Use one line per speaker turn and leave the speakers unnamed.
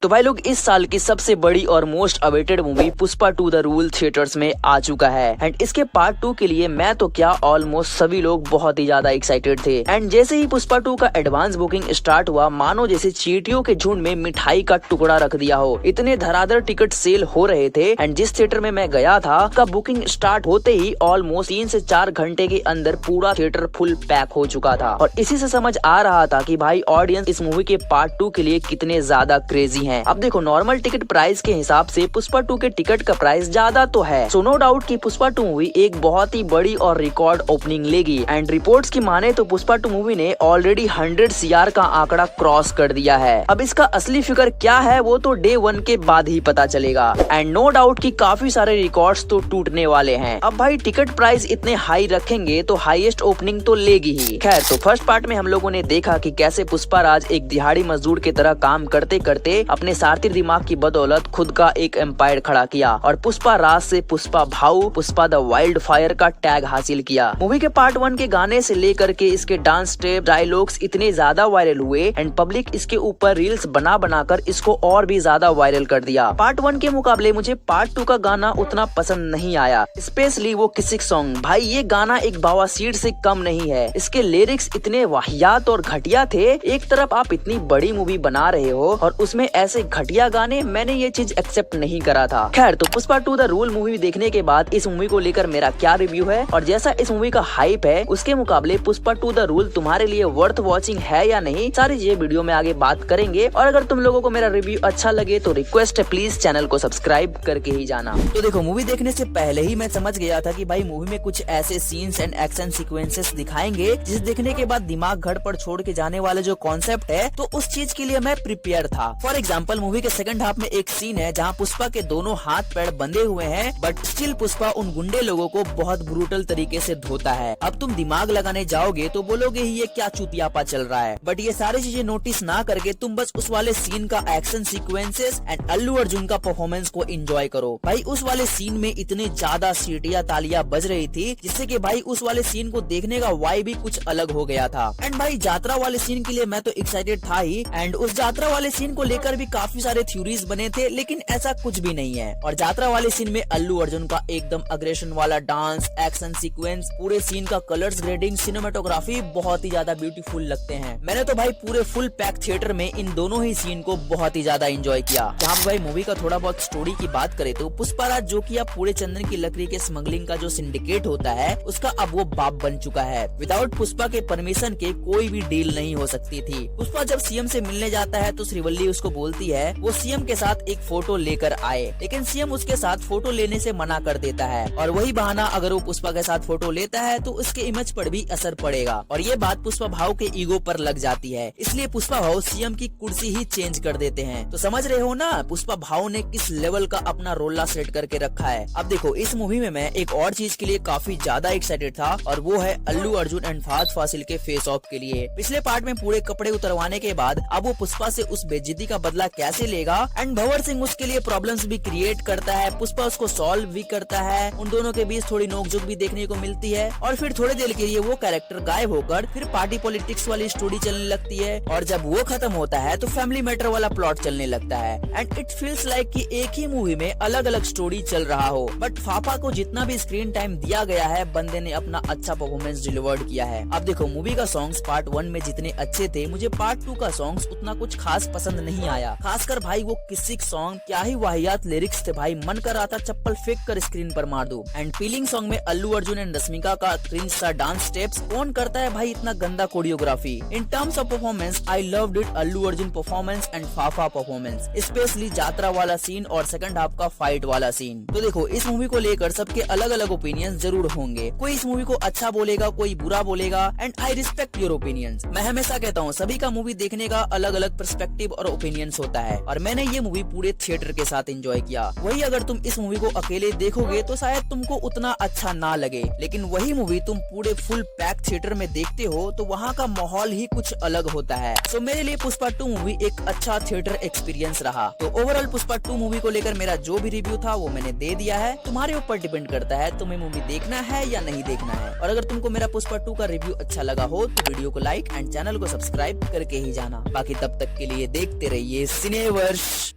तो भाई लोग इस साल की सबसे बड़ी और most awaited movie Pushpa 2 the rule theatres में आ चुका है एंड इसके पार्ट 2 के लिए मैं तो क्या ऑलमोस्ट सभी लोग बहुत ही ज्यादा एक्साइटेड थे। एंड जैसे ही पुष्पा 2 का एडवांस बुकिंग स्टार्ट हुआ, मानो जैसे चींटियों के झुंड में मिठाई का टुकड़ा रख दिया हो, इतने धड़ाधड़ टिकट सेल हो रहे थे। एंड जिस थिएटर में मैं गया था का बुकिंग स्टार्ट होते ही ऑलमोस्ट 3 से 4 घंटे के अंदर पूरा थिएटर फुल पैक हो चुका था। और इसी से समझ आ रहा था कि भाई ऑडियंस इस मूवी के पार्ट 2 के लिए कितने ज्यादा क्रेजी हैं। अब देखो, नॉर्मल टिकट प्राइस के हिसाब से पुष्पा 2 के टिकट का प्राइस ज्यादा तो है, सो नो डाउट कि पुष्पा 2 मूवी एक बहुत ही बड़ी और रिकॉर्ड ओपनिंग लेगी। एंड रिपोर्ट्स की माने तो पुष्पा 2 मूवी ने ऑलरेडी 100 CR का आंकड़ा क्रॉस कर दिया है। अब इसका असली फिगर क्या है वो तो डे 1 के बाद ही पता चलेगा। एंड नो डाउट कि काफी सारे रिकॉर्ड्स तो टूटने वाले हैं। अब भाई टिकट प्राइस इतने हाई रखेंगे तो हाईएस्ट ओपनिंग तो लेगी ही। खैर, तो फर्स्ट पार्ट में हम लोगों ने देखा कि कैसे पुष्पा राज एक दिहाड़ी मजदूर की तरह काम करते करते अपने सारथी दिमाग की बदौलत खुद का एक एम्पायर खड़ा किया और पुष्पा राज से पुष्पा भाऊ, पुष्पा द वाइल्ड फायर का टैग हासिल किया। मूवी के पार्ट 1 के गाने से लेकर के इसके डांस स्टेप, डायलॉग्स इतने ज्यादा वायरल हुए एंड पब्लिक इसके ऊपर रील्स बना बनाकर इसको और भी ज्यादा वायरल कर दिया। पार्ट 1 के मुकाबले मुझे पार्ट 2 का गाना उतना पसंद नहीं आया, स्पेशली वो किसिक सॉन्ग। भाई ये गाना एक बवासीर से कम नहीं है। इसके लिरिक्स इतने वाहियात और घटिया थे। एक तरफ आप इतनी बड़ी मूवी बना रहे हो और उसमें ऐसे घटिया गाने, मैंने ये चीज एक्सेप्ट नहीं करा था। खैर, तो पुष्पा 2 द रूल मूवी देखने के बाद इस मूवी को लेकर मेरा क्या रिव्यू है और जैसा इस मूवी का हाइप है उसके मुकाबले पुष्पा 2 द रूल तुम्हारे लिए वर्थ वॉचिंग है या नहीं, सारी चीजें वीडियो में आगे बात करेंगे। और अगर तुम लोगों को मेरा रिव्यू अच्छा लगे तो रिक्वेस्ट है प्लीज चैनल को सब्सक्राइब करके ही जाना। तो देखो, मूवी देखने से पहले ही मैं समझ गया था कि भाई मूवी में कुछ ऐसे सीन्स एंड एक्शन सीक्वेंसेस दिखाएंगे जिसे देखने के बाद दिमाग घर पर छोड़ के जाने वाले जो कॉन्सेप्ट है, तो उस चीज के लिए मैं प्रिपेयर था। फॉर एग्जाम्पल, मूवी के सेकंड हाफ में एक सीन है जहाँ पुष्पा के दोनों हाथ पैर बंधे हुए हैं बट स्टिल पुष्पा उन गुंडे लोगों को बहुत ब्रूटल तरीके से धोता है। अब तुम दिमाग लगाने जाओगे तो बोलोगे ही ये क्या चुतियापा चल रहा है, बट ये सारी चीजें नोटिस ना करके तुम बस उस वाले सीन का action sequences and Allu Arjun का परफॉर्मेंस को एंजॉय करो। भाई उस वाले सीन में इतने ज्यादा सीटियां तालियां बज रही थी जिससे कि भाई उस वाले सीन को देखने का वाइब भी कुछ अलग हो गया था। एंड भाई यात्रा वाले सीन के लिए मैं तो एक्साइटेड था ही। एंड उस यात्रा वाले सीन को लेकर भी काफी सारे थ्योरीज बने थे, लेकिन ऐसा कुछ भी नहीं है। और यात्रा वाले सीन में अल्लू अर्जुन का एकदम अग्रेशन वाला डांस, एक्शन सीक्वेंस, पूरे सीन का कलर्स ग्रेडिंग, सिनेमेटोग्राफी बहुत ही ज्यादा ब्यूटीफुल लगते हैं। मैंने तो भाई पूरे फुल पैक थिएटर में इन दोनों ही सीन को बहुत ही ज्यादा एंजॉय किया। जहाँ भाई मूवी का थोड़ा बहुत स्टोरी की बात करें तो पुष्पा राज जो कि अब पूरे चंदन की लकड़ी के स्मगलिंग का जो सिंडिकेट होता है उसका अब वो बाप बन चुका है। विदाउट पुष्पा के परमिशन के कोई भी डील नहीं हो सकती थी। पुष्पा जब सीएम से मिलने जाता है तो श्रीवल्ली उसको बोलती है वो सीएम के साथ एक फोटो लेकर आए, लेकिन सीएम उसके साथ फोटो लेने से मना कर देता है। और वही बहाना अगर वो पुष्पा के साथ फोटो लेता है तो उसके इमेज पर भी असर पड़ेगा और ये बात पुष्पा भाव के ईगो पर लग जाती है। इसलिए पुष्पा भाव सीएम की कुर्सी ही चेंज कर देते हैं। तो समझ रहे हो ना पुष्पा भाव ने किस लेवल का अपना रोला सेट करके रखा है। अब देखो, इस मूवी में मैं एक और चीज के लिए काफी ज्यादा एक्साइटेड था और वो है अल्लू अर्जुन एंड फहद फासिल के फेस ऑफ के लिए। पिछले पार्ट में पूरे कपड़े उतरवाने के बाद अब वो पुष्पा से उस बेइज्जती का बदला कैसे लेगा एंड भंवर सिंह उसके लिए प्रॉब्लम्स भी क्रिएट करता है, पुष्पा उसको सॉल्व भी करता है। उन दोनों के बीच थोड़ी नोकझोंक भी देखने को मिलती है और फिर थोड़ी देर के लिए वो कैरेक्टर गायब होकर फिर पार्टी पॉलिटिक्स वाली स्टोरी चलने लगती है और जब वो खत्म होता है तो फैमिली मैटर वाला प्लॉट चलने लगता है। एंड इट फील्स लाइक कि एक ही मूवी में अलग अलग स्टोरी चल रहा हो। बट फाफा को जितना भी स्क्रीन टाइम दिया गया है, बंदे ने अपना अच्छा परफॉर्मेंस डिलीवर्ड किया है। अब देखो, मूवी का सॉन्ग्स पार्ट 1 में जितने अच्छे थे, मुझे पार्ट 2 का सॉन्ग्स उतना कुछ खास पसंद नहीं आया। खासकर भाई वो किसिक सॉन्ग, क्या ही वाहियात लिरिक्स थे भाई, मन कर रहा था चप्पल फेंक कर स्क्रीन पर मार दूं। एंड फीलिंग सॉन्ग में अल्लू अर्जुन एंड रश्मिका का क्रिंज सा डांस स्टेप्स, कौन करता है भाई इतना गंदा choreography. In terms of performance I loved it, Allu Arjun performance and Fafa performance, specially यात्रा वाला सीन और सेकंड हाफ का फाइट वाला सीन। तो देखो, इस मूवी को लेकर सबके अलग अलग ओपिनियन जरूर होंगे। कोई इस मूवी को अच्छा बोलेगा, कोई बुरा बोलेगा and I respect your opinions. मैं हमेशा कहता हूँ सभी का मूवी देखने का अलग अलग पर्सपेक्टिव और ओपिनियंस होता है और मैंने ये मूवी पूरे थिएटर के साथ एंजॉय किया। वही अगर तुम इस मूवी को अकेले देखोगे तो शायद तुमको उतना अच्छा ना लगे, लेकिन वही मूवी तुम पूरे फुल पैक थिएटर में देखते हो तो वहाँ का माहौल ही कुछ अलग होता है। सो मेरे लिए पुष्पा 2 मूवी एक अच्छा थिएटर एक्सपीरियंस रहा। तो ओवरऑल पुष्पा 2 मूवी को लेकर मेरा जो भी रिव्यू था वो मैंने दे दिया है। तुम्हारे ऊपर डिपेंड करता है तुम्हें मूवी देखना है या नहीं देखना है। और अगर तुमको मेरा पुष्पा 2 का रिव्यू अच्छा लगा हो तो वीडियो को लाइक एंड चैनल को सब्सक्राइब करके ही जाना। बाकी तब तक के लिए देखते रहिए
सिनेवर्ष।